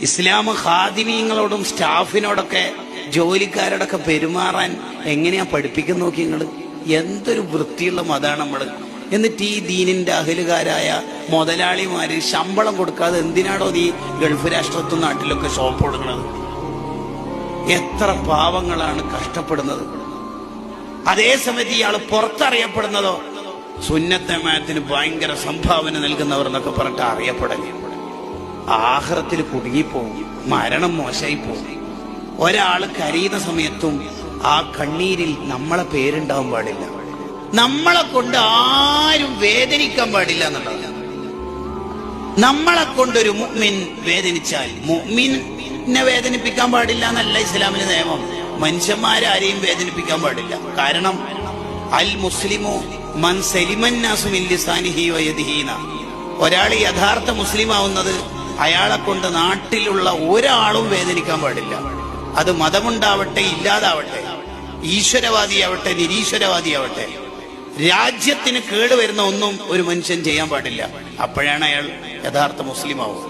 ഇസ്ലാം ഖാദിമീങ്ങളോടും സ്റ്റാഫിനോടൊക്കെ ജോലിക്കാരോടൊക്കെ പെരുമാറാൻ എങ്ങനെയാ പഠിപ്പിക്കുന്ന നോക്കി നിങ്ങൾ. എന്തൊരു വൃത്തിയുള്ള മതമാണ് നമ്മൾ. എന്നിട്ട് ഈ ദീനിന്റെ അഹലുകാരായ മുതലാളിമാര് ശമ്പളം കൊടുക്കാതെ എന്തിനാണോ ഈ ഗൾഫ് രാഷ്ട്രത്തും നാട്ടിലൊക്കെ ഷോപ്പ് കൊടുക്കുന്നത്? എത്ര പാവങ്ങളാണ് കഷ്ടപ്പെടുന്നത്. അതേസമയത്ത് ഇയാൾ പുറത്തറിയപ്പെടുന്നതോ സുന്നത്ത് ജമാഅത്തിന് ഭയങ്കര സംഭാവന നൽകുന്നവർ എന്നൊക്കെ പറഞ്ഞിട്ട് അറിയപ്പെടുക. ആഖിറത്തിൽ കുടുങ്ങിപ്പോവും, മരണം മോശമായി പോവും. ഒരാൾ കരയുന്ന സമയത്തും ആ കണ്ണീരിൽ നമ്മളെ പേരുണ്ടാവാൻ പാടില്ല. നമ്മളെ കൊണ്ട് ആരും വേദനിക്കാൻ പാടില്ല എന്നുള്ളതാണ്. നമ്മളെ കൊണ്ടൊരു മുഅ്മിൻ വേദനിച്ചാൽ മുഅ്മിനെ വേദനിപ്പിക്കാൻ പാടില്ല എന്നല്ല ഇസ്ലാമിലെ നിയമം. മനുഷ്യന്മാരാരെയും വേദനിപ്പിക്കാൻ പാടില്ല. കാരണം അൽ മുസ്ലിമു മൻ സലിമന്നാസു മിൻ ലിസാനിഹി വയദിഹി. ഒരാൾ യഥാർത്ഥ മുസ്ലിം ആവുന്നത് അയാളെ കൊണ്ട് നാട്ടിലുള്ള ഒരാളും വേദനിക്കാൻ പാടില്ല. അത് മതമുണ്ടാവട്ടെ ഇല്ലാതാവട്ടെ, ഈശ്വരവാദിയാവട്ടെ നിരീശ്വരവാദിയാവട്ടെ, രാജ്യത്തിന് കേടുവരുന്ന ഒന്നും ഒരു മനുഷ്യൻ ചെയ്യാൻ പാടില്ല. അപ്പോഴാണ് അയാൾ യഥാർത്ഥ മുസ്ലിം ആവുക.